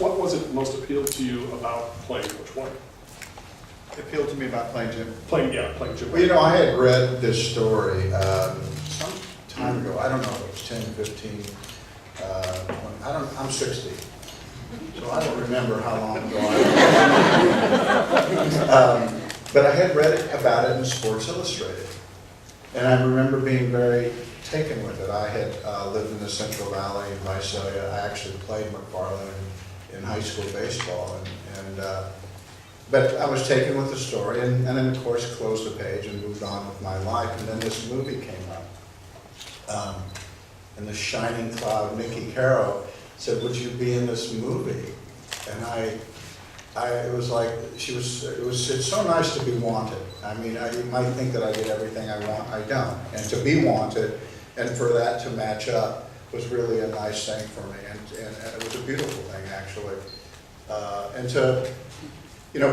what was it most appealed to you about playing Coach White? Appealed to me about playing Jim. Playing Jim Well, you White. know, I had read this story some time ago. I don't know if it was 10, 15. I'm 60, so I don't remember how long ago but I had read about it in Sports Illustrated. And I remember being very taken with it. I had lived in the Central Valley in Visalia. I actually played McFarland in high school baseball. But I was taken with the story, and then of course closed the page and moved on with my life. And then this movie came up. And the shining cloud, Nikki Caro, said, "Would you be in this movie?" And it was like, it's so nice to be wanted. I mean, you might think that I did everything I want, I don't. And to be wanted, and for that to match up, was really a nice thing for me. And it was a beautiful thing, actually. And to,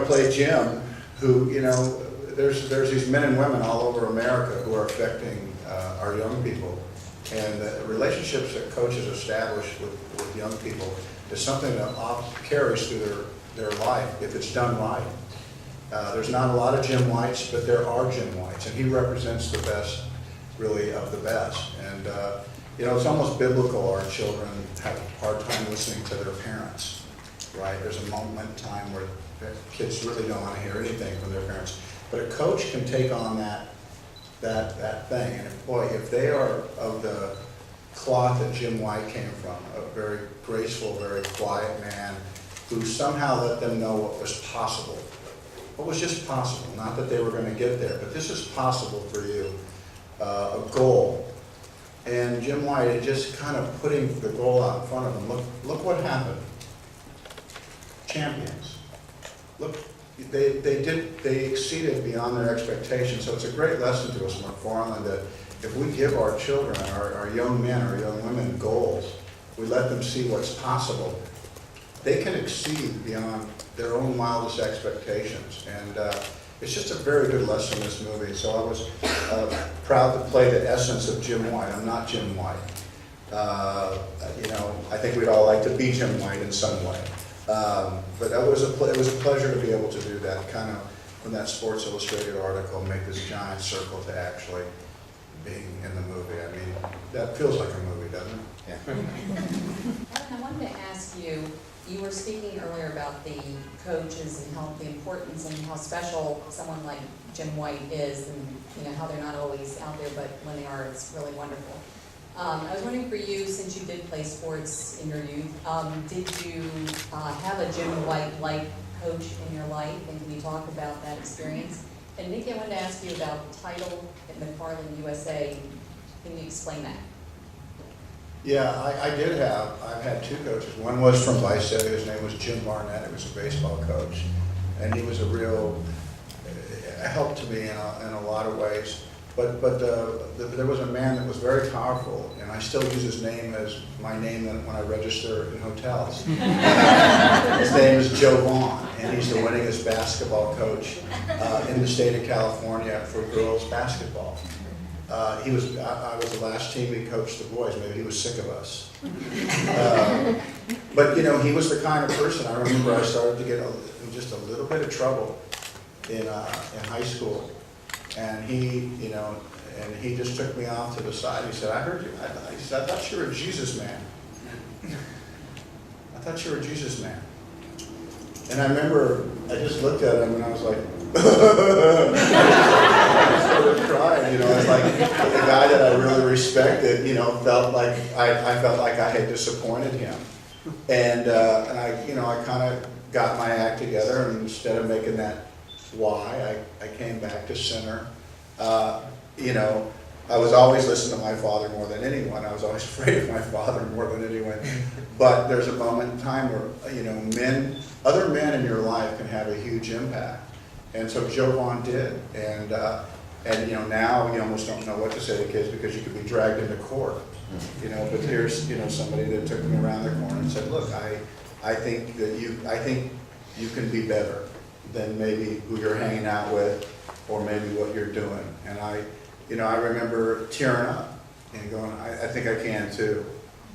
play Jim, who, there's these men and women all over America who are affecting our young people. And the relationships that coaches establish with young people is something that carries through their life if it's done right. There's not a lot of Jim Whites, but there are Jim Whites, and he represents the best, really, of the best. And, it's almost biblical. Our children have a hard time listening to their parents, right? There's a moment in time where kids really don't want to hear anything from their parents. But a coach can take on that thing. And if they are of the cloth that Jim White came from, a very graceful, very quiet man who somehow let them know what was possible. What was just possible, not that they were going to get there, but this is possible for you, a goal. And Jim White, just kind of putting the goal out in front of them. Look what happened. Champions. Look, they exceeded beyond their expectations. So it's a great lesson to us, McFarland, that if we give our children, our young men, our young women goals, we let them see what's possible, they can exceed beyond their own wildest expectations. And it's just a very good lesson in this movie. So I was proud to play the essence of Jim White. I'm not Jim White. I think we'd all like to be Jim White in some way. But it was a pleasure to be able to do that, kind of from that Sports Illustrated article, make this giant circle to actually being in the movie. I mean, that feels like a movie, doesn't it? Yeah. Ellen, I wanted to ask you, you were speaking earlier about the coaches and how the importance and how special someone like Jim White is, and how they're not always out there, but when they are, it's really wonderful. I was wondering for you, since you did play sports in your youth, did you have a Jim White-like coach in your life, and can you talk about that experience? And Nikki, I wanted to ask you about the title at McFarland USA. Can you explain that? Yeah, I've had two coaches. One was from Visalia, his name was Jim Barnett. He was a baseball coach. And he was a real help to me in a lot of ways. But there was a man that was very powerful, and I still use his name as my name when I register in hotels. His name is Joe Vaughn, and he's the winningest basketball coach in the state of California for girls basketball. I was the last team he coached the boys. Maybe he was sick of us. But he was the kind of person. I remember I started to get in just a little bit of trouble in high school, and he just took me off to the side. He said, "I heard you." He said, "I thought you were a Jesus man. I thought you were a Jesus man." And I remember I just looked at him and I was like, I started crying. It's like the guy that I really respected, felt like I felt like I had disappointed him, and I kind of got my act together, and instead of making that why, I came back to center. I was always listening to my father more than anyone. I was always afraid of my father more than anyone. But there's a moment in time where, other men in your life can have a huge impact. And so Joe Vaughn did. And now you almost don't know what to say to kids because you could be dragged into court. But here's, somebody that took me around the corner and said, "Look, I think you can be better than maybe who you're hanging out with or maybe what you're doing." And I remember tearing up and going, I think I can too.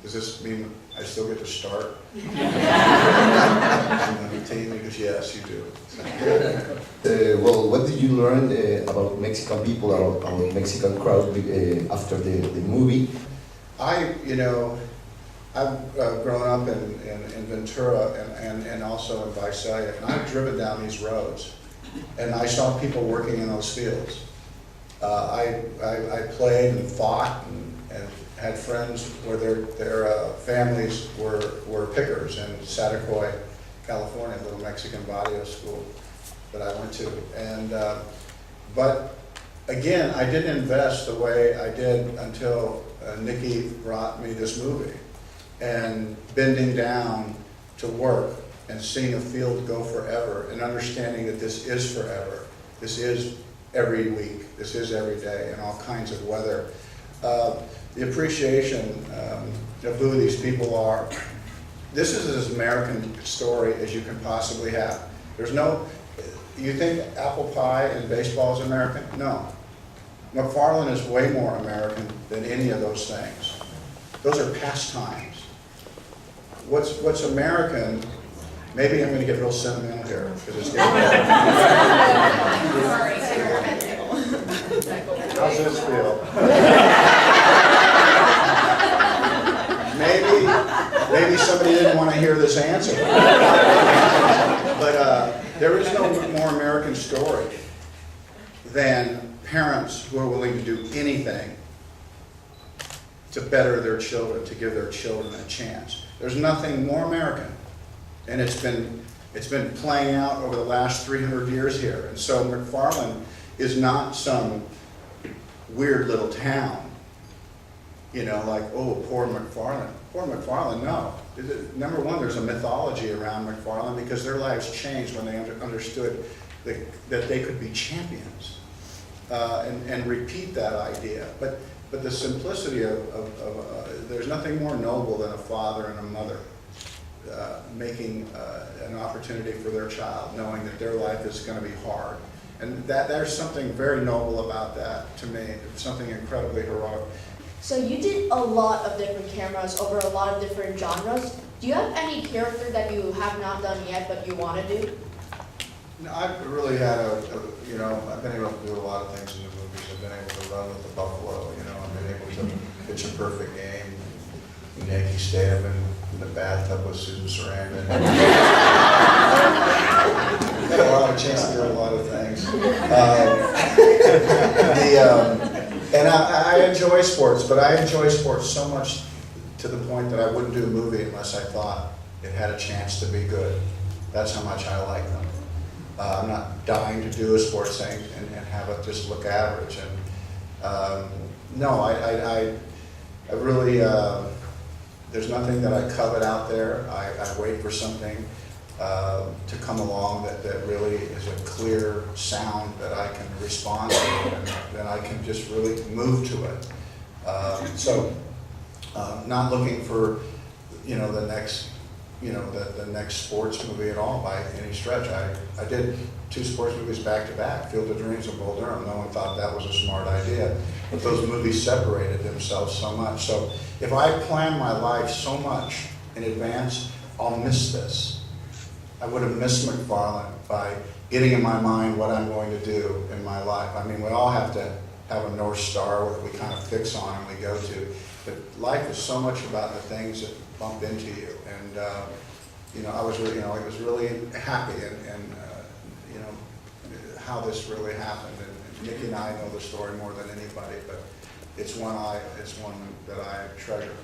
Does this mean I still get to start? I Yes, you do. Well, what did you learn about Mexican people, about Mexican crowd after the movie? I've grown up in Ventura and also in Visalia, and I've driven down these roads, and I saw people working in those fields. I played and fought and had friends where their families were pickers in Satacoy, California, a little Mexican barrio school that I went to. And but again, I didn't invest the way I did until Nikki brought me this movie. And bending down to work and seeing a field go forever and understanding that this is forever. This is every week. This is every day in all kinds of weather. The appreciation of who these people are. This is as American story as you can possibly have. There's no, you think apple pie and baseball is American? No. McFarland is way more American than any of those things. Those are pastimes. What's American, maybe I'm going to get real sentimental here, because it's getting better. How's this feel? Maybe somebody didn't want to hear this answer. But there is no more American story than parents who are willing to do anything to better their children, to give their children a chance. There's nothing more American, and it's been playing out over the last 300 years here. And so McFarland is not some weird little town, like, oh, poor McFarland. Poor McFarland, no. Number one, there's a mythology around McFarland because their lives changed when they understood that they could be champions and repeat that idea. But the simplicity of there's nothing more noble than a father and a mother making an opportunity for their child, knowing that their life is going to be hard. And there's something very noble about that to me, something incredibly heroic. So you did a lot of different cameras over a lot of different genres. Do you have any character that you have not done yet but you want to do? No, I've really had I've been able to do a lot of things in the movies. I've been able to run with the buffalo, I've been able to pitch a perfect game in Yankee Stadium in the bathtub with Susan Sarandon. Had a lot of chance to do a lot of things. And I enjoy sports, but I enjoy sports so much to the point that I wouldn't do a movie unless I thought it had a chance to be good. That's how much I like them. I'm not dying to do a sports thing and have it just look average. And no, I really, there's nothing that I covet out there. I wait for something to come along that really is a clear sound that I can respond to, and then I can just really move to it. Not looking for, the next, the next sports movie at all by any stretch. I did 2 sports movies back to back, Field of Dreams and Bull Durham. No one thought that was a smart idea, but those movies separated themselves so much. So if I plan my life so much in advance, I'll miss this. I would have missed McFarland by getting in my mind what I'm going to do in my life. I mean, we all have to have a North Star that we kind of fix on and we go to. But life is so much about the things that bump into you. And, I was really, I was really happy and how this really happened. And Nikki and I know the story more than anybody, but it's one that I treasure.